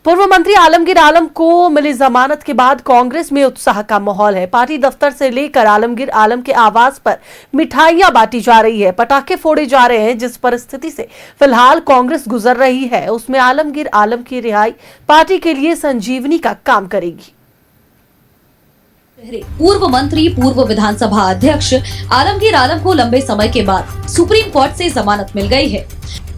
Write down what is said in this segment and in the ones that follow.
पूर्व मंत्री आलमगीर आलम को मिली जमानत के बाद कांग्रेस में उत्साह का माहौल है। पार्टी दफ्तर से लेकर आलमगीर आलम के आवास पर मिठाइयां बांटी जा रही है, पटाखे फोड़े जा रहे हैं। जिस परिस्थिति से फिलहाल कांग्रेस गुजर रही है, उसमें आलमगीर आलम की रिहाई पार्टी के लिए संजीवनी का काम करेगी। पूर्व मंत्री, पूर्व विधानसभा अध्यक्ष आलमगीर आलम को लंबे समय के बाद सुप्रीम कोर्ट से जमानत मिल गई है।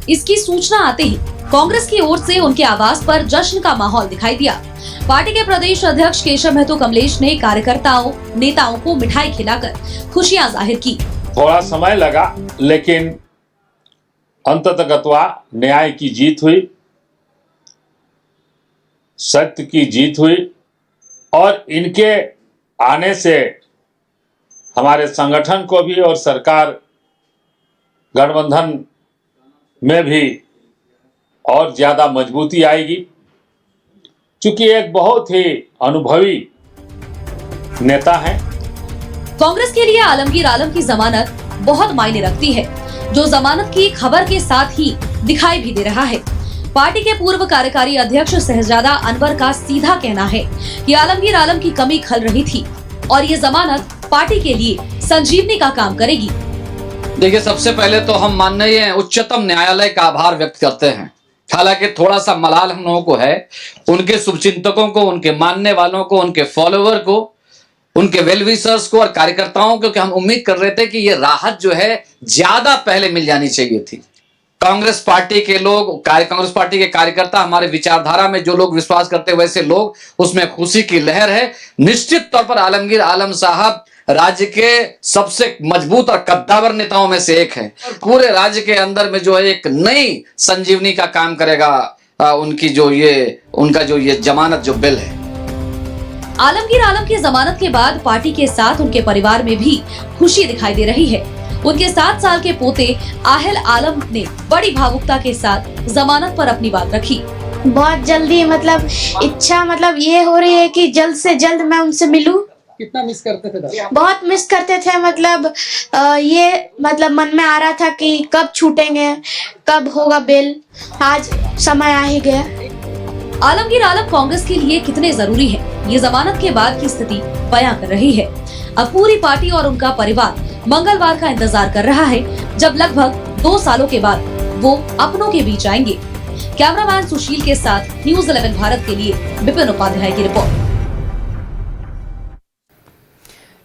इसकी सूचना आते ही कांग्रेस की ओर से उनके आवास पर जश्न का माहौल दिखाई दिया। पार्टी के प्रदेश अध्यक्ष केशव महतो कमलेश ने कार्यकर्ताओं, नेताओं को मिठाई खिलाकर खुशियां जाहिर की। थोड़ा समय लगा, लेकिन अंततः न्याय की जीत हुई, सत्य की जीत हुई और इनके आने से हमारे संगठन को भी और सरकार गठबंधन में भी और ज्यादा मजबूती आएगी। क्योंकि एक बहुत ही अनुभवी नेता है। कांग्रेस के लिए आलमगीर आलम की जमानत बहुत मायने रखती है, जो जमानत की खबर के साथ ही दिखाई भी दे रहा है। पार्टी के पूर्व कार्यकारी अध्यक्ष शहजादा अनवर का सीधा कहना है कि आलमगीर आलम की कमी खल रही थी और ये जमानत पार्टी के लिए संजीवनी का काम करेगी। देखिए, सबसे पहले तो हम माननीय उच्चतम न्यायालय का आभार व्यक्त करते हैं। हालांकि थोड़ा सा मलाल हम लोगों को है, उनके शुभचिंतकों को, उनके मानने वालों को, उनके फॉलोवर को, उनके वेलविशर्स को और कार्यकर्ताओं को, कि हम उम्मीद कर रहे थे कि ये राहत जो है ज्यादा पहले मिल जानी चाहिए थी। कांग्रेस पार्टी के लोग, कांग्रेस पार्टी के कार्यकर्ता, हमारे विचारधारा में जो लोग विश्वास करते हैं वैसे लोग, उसमें खुशी की लहर है। निश्चित तौर पर आलमगीर आलम साहब राज्य के सबसे मजबूत और कद्दावर नेताओं में से एक है। पूरे राज्य के अंदर में जो है एक नई संजीवनी का काम करेगा उनका जो ये जमानत जो बिल है। आलमगीर आलम की जमानत के बाद पार्टी के साथ उनके परिवार में भी खुशी दिखाई दे रही है। उनके 7 साल के पोते आहिल आलम ने बड़ी भावुकता के साथ जमानत पर अपनी बात रखी। बहुत जल्दी इच्छा ये हो रही है कि जल्द से जल्द मैं उनसे मिलूं। कितना मिस करते थे? बहुत मिस करते थे। ये मन में आ रहा था कि कब छूटेंगे, कब होगा बेल। आज समय आ ही गया। आलमगीर आलम कांग्रेस के लिए कितने जरूरी है, ये जमानत के बाद की स्थिति बयां कर रही है। अब पूरी पार्टी और उनका परिवार मंगलवार का इंतजार कर रहा है, जब लगभग 2 सालों के बाद वो अपनों के बीच आएंगे। कैमरामैन सुशील के साथ न्यूज़ 11 भारत के लिए विपिन उपाध्याय की रिपोर्ट।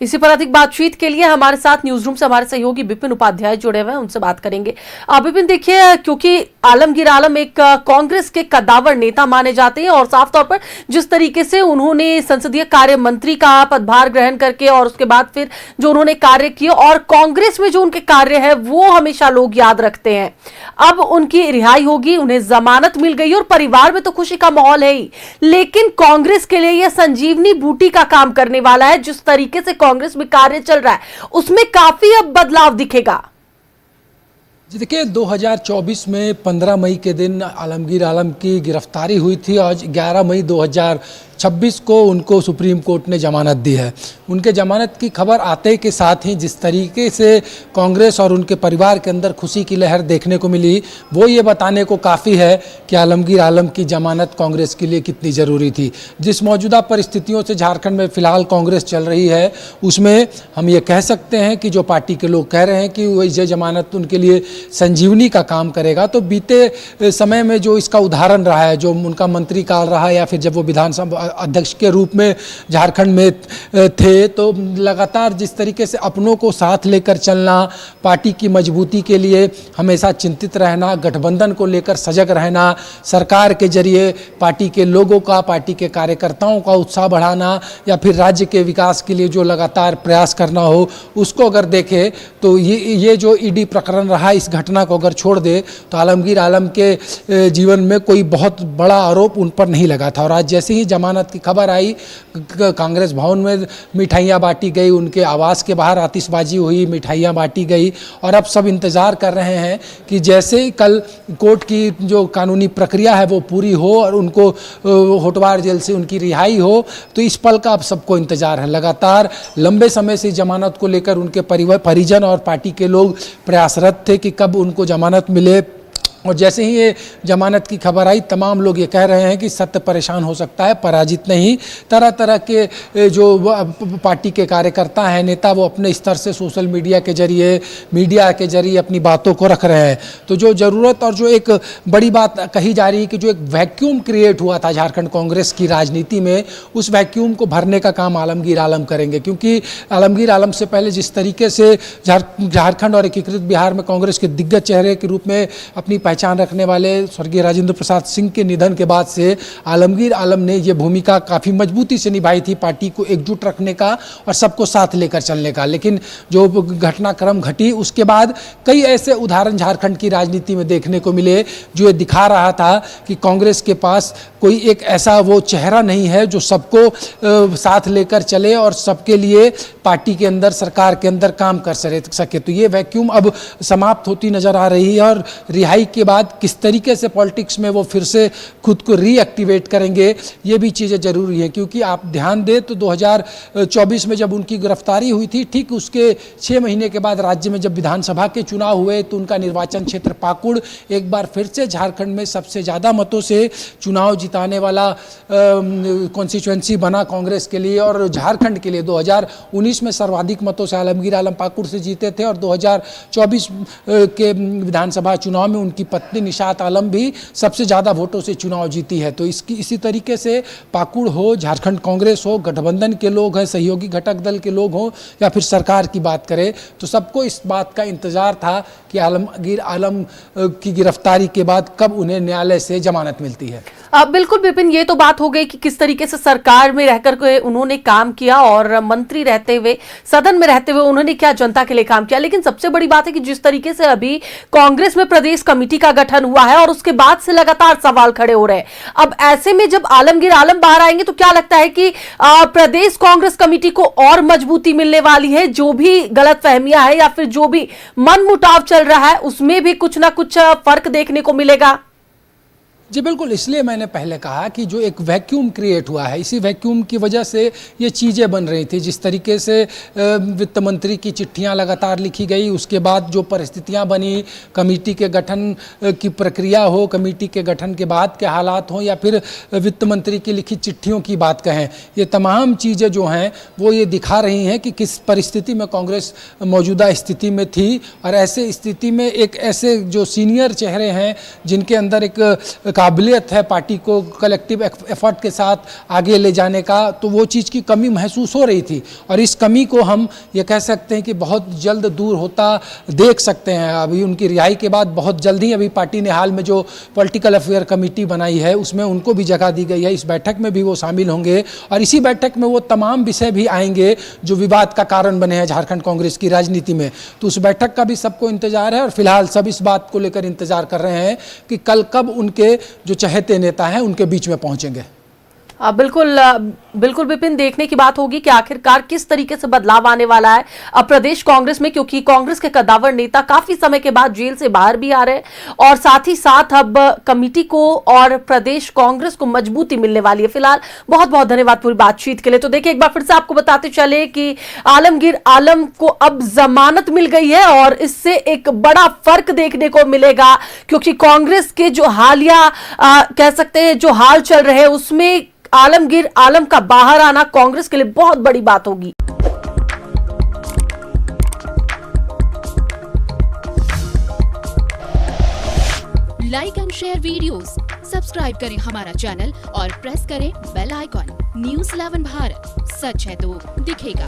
इसी पर अधिक बातचीत के लिए हमारे साथ न्यूज रूम से हमारे सहयोगी विपिन उपाध्याय जुड़े हुए हैं, उनसे बात करेंगे। विपिन, देखिए, क्योंकि आलमगीर आलम एक कांग्रेस के कद्दावर नेता माने जाते हैं और साफ तौर पर जिस तरीके से उन्होंने संसदीय कार्य मंत्री का पदभार ग्रहण करके और उसके बाद फिर जो उन्होंने कार्य किए और कांग्रेस में जो उनके कार्य है वो हमेशा लोग याद रखते हैं। अब उनकी रिहाई होगी, उन्हें जमानत मिल गई और परिवार में तो खुशी का माहौल है ही, लेकिन कांग्रेस के लिए यह संजीवनी बूटी का काम करने वाला है। जिस तरीके से कांग्रेस में कार्य चल रहा है उसमें काफी अब बदलाव दिखेगा। जी देखिए, 2024 में 15 मई के दिन आलमगीर आलम की गिरफ्तारी हुई थी। आज 11 मई 2026 को उनको सुप्रीम कोर्ट ने जमानत दी है। उनके जमानत की खबर आते के साथ ही जिस तरीके से कांग्रेस और उनके परिवार के अंदर खुशी की लहर देखने को मिली, वो ये बताने को काफ़ी है कि आलमगीर आलम की जमानत कांग्रेस के लिए कितनी ज़रूरी थी। जिस मौजूदा परिस्थितियों से झारखंड में फ़िलहाल कांग्रेस चल रही है, उसमें हम ये कह सकते हैं कि जो पार्टी के लोग कह रहे हैं कि ये जमानत उनके लिए संजीवनी का काम करेगा, तो बीते समय में जो इसका उदाहरण रहा है, जो उनका मंत्री काल रहा या फिर जब वो विधानसभा अध्यक्ष के रूप में झारखंड में थे, तो लगातार जिस तरीके से अपनों को साथ लेकर चलना, पार्टी की मजबूती के लिए हमेशा चिंतित रहना, गठबंधन को लेकर सजग रहना, सरकार के जरिए पार्टी के लोगों का, पार्टी के कार्यकर्ताओं का उत्साह बढ़ाना या फिर राज्य के विकास के लिए जो लगातार प्रयास करना हो, उसको अगर देखें तो ये जो ईडी प्रकरण रहा, इस घटना को अगर छोड़ दे तो आलमगीर आलम के जीवन में कोई बहुत बड़ा आरोप उन पर नहीं लगा था। और आज जैसे ही जमानत की खबर आई, कांग्रेस भवन में मिठाइयाँ बांटी गई, उनके आवास के बाहर आतिशबाजी हुई, मिठाइयाँ बांटी गई और अब सब इंतज़ार कर रहे हैं कि जैसे ही कल कोर्ट की जो कानूनी प्रक्रिया है वो पूरी हो और उनको होटवार जेल से उनकी रिहाई हो, तो इस पल का अब सबको इंतज़ार है। लगातार लंबे समय से जमानत को लेकर उनके परिजन और पार्टी के लोग प्रयासरत थे कि कब उनको जमानत मिले, और जैसे ही ये जमानत की खबर आई, तमाम लोग ये कह रहे हैं कि सत्य परेशान हो सकता है, पराजित नहीं। तरह तरह के जो पार्टी के कार्यकर्ता हैं, नेता, वो अपने स्तर से सोशल मीडिया के जरिए, मीडिया के जरिए अपनी बातों को रख रहे हैं। तो जो ज़रूरत और जो एक बड़ी बात कही जा रही है कि जो एक वैक्यूम क्रिएट हुआ था झारखंड कांग्रेस की राजनीति में, उस वैक्यूम को भरने का काम आलमगीर आलम करेंगे। क्योंकि आलमगीर आलम से पहले जिस तरीके से झारखंड और एकीकृत बिहार में कांग्रेस के दिग्गज चेहरे के रूप में अपनी पहचान रखने वाले स्वर्गीय राजेंद्र प्रसाद सिंह के निधन के बाद से आलमगीर आलम ने ये भूमिका काफ़ी मजबूती से निभाई थी, पार्टी को एकजुट रखने का और सबको साथ लेकर चलने का। लेकिन जो घटनाक्रम घटी उसके बाद कई ऐसे उदाहरण झारखंड की राजनीति में देखने को मिले जो ये दिखा रहा था कि कांग्रेस के पास कोई एक ऐसा वो चेहरा नहीं है जो सबको साथ लेकर चले और सबके लिए पार्टी के अंदर, सरकार के अंदर काम कर सके। तो ये वैक्यूम अब समाप्त होती नजर आ रही है और रिहाई के बाद किस तरीके से पॉलिटिक्स में वो फिर से खुद को रीएक्टिवेट करेंगे, ये भी चीज़ें ज़रूरी हैं। क्योंकि आप ध्यान दें तो 2024 में जब उनकी गिरफ्तारी हुई थी, ठीक उसके 6 महीने के बाद राज्य में जब विधानसभा के चुनाव हुए तो उनका निर्वाचन क्षेत्र पाकुड़ एक बार फिर से झारखंड में सबसे ज़्यादा मतों से चुनाव जिताने वाला कॉन्स्टिट्यूएंसी बना कांग्रेस के लिए। और झारखंड के लिए 2019 में सर्वाधिक मतों से आलमगीर आलम पाकुड़ से जीते थे और 2024 के विधानसभा चुनाव में उनकी पत्नी निशात आलम भी सबसे ज़्यादा वोटों से चुनाव जीती है। तो इसी तरीके से पाकुड़ हो, झारखंड कांग्रेस हो, गठबंधन के लोग हैं, सहयोगी घटक दल के लोग हों या फिर सरकार की बात करें, तो सबको इस बात का इंतजार था कि आलमगीर आलम की गिरफ्तारी के बाद कब उन्हें न्यायालय से जमानत मिलती है। बिल्कुल विपिन, ये तो बात हो गई कि किस तरीके से सरकार में रहकर के उन्होंने काम किया और मंत्री रहते हुए, सदन में रहते हुए उन्होंने क्या जनता के लिए काम किया। लेकिन सबसे बड़ी बात है कि जिस तरीके से अभी कांग्रेस में प्रदेश कमेटी का गठन हुआ है और उसके बाद से लगातार सवाल खड़े हो रहे हैं। अब ऐसे में जब आलमगीर आलम बाहर आएंगे तो क्या लगता है कि प्रदेश कांग्रेस कमेटी को और मजबूती मिलने वाली है? जो भी गलतफहमियां है या फिर जो भी मनमुटाव चल रहा है उसमें भी कुछ ना कुछ फर्क देखने को मिलेगा? जी बिल्कुल, इसलिए मैंने पहले कहा कि जो एक वैक्यूम क्रिएट हुआ है, इसी वैक्यूम की वजह से ये चीज़ें बन रही थी। जिस तरीके से वित्त मंत्री की चिट्ठियां लगातार लिखी गई, उसके बाद जो परिस्थितियां बनी, कमेटी के गठन की प्रक्रिया हो, कमेटी के गठन के बाद के हालात हों या फिर वित्त मंत्री की लिखित चिट्ठियों की बात कहें, ये तमाम चीज़ें जो हैं वो ये दिखा रही हैं कि किस परिस्थिति में कांग्रेस मौजूदा स्थिति में थी। और ऐसे स्थिति में एक ऐसे जो सीनियर चेहरे हैं जिनके अंदर एक काबिलियत है पार्टी को कलेक्टिव एफर्ट के साथ आगे ले जाने का, तो वो चीज़ की कमी महसूस हो रही थी। और इस कमी को हम ये कह सकते हैं कि बहुत जल्द दूर होता देख सकते हैं। अभी उनकी रिहाई के बाद बहुत जल्द ही अभी पार्टी ने हाल में जो पॉलिटिकल अफेयर कमेटी बनाई है उसमें उनको भी जगह दी गई है। इस बैठक में भी वो शामिल होंगे और इसी बैठक में वो तमाम विषय भी आएंगे जो विवाद का कारण बने हैं झारखंड कांग्रेस की राजनीति में। तो उस बैठक का भी सबको इंतजार है और फिलहाल सब इस बात को लेकर इंतजार कर रहे हैं कि कल कब उनके जो चहेते नेता हैं उनके बीच में पहुंचेंगे। बिल्कुल विपिन, देखने की बात होगी कि आखिरकार किस तरीके से बदलाव आने वाला है अब प्रदेश कांग्रेस में, क्योंकि कांग्रेस के कद्दावर नेता काफी समय के बाद जेल से बाहर भी आ रहे हैं और साथ ही साथ अब कमेटी को और प्रदेश कांग्रेस को मजबूती मिलने वाली है। फिलहाल बहुत बहुत धन्यवाद पूरी बातचीत के लिए। तो देखिए, एक बार फिर से आपको बताते चले कि आलमगीर आलम को अब जमानत मिल गई है और इससे एक बड़ा फर्क देखने को मिलेगा, क्योंकि कांग्रेस के जो हालिया कह सकते हैं जो हाल चल रहे हैं उसमें आलमगीर आलम का बाहर आना कांग्रेस के लिए बहुत बड़ी बात होगी। Like and share videos, subscribe करें हमारा चैनल और प्रेस करें बेल आइकॉन। न्यूज़ 11 भारत, सच है तो दिखेगा।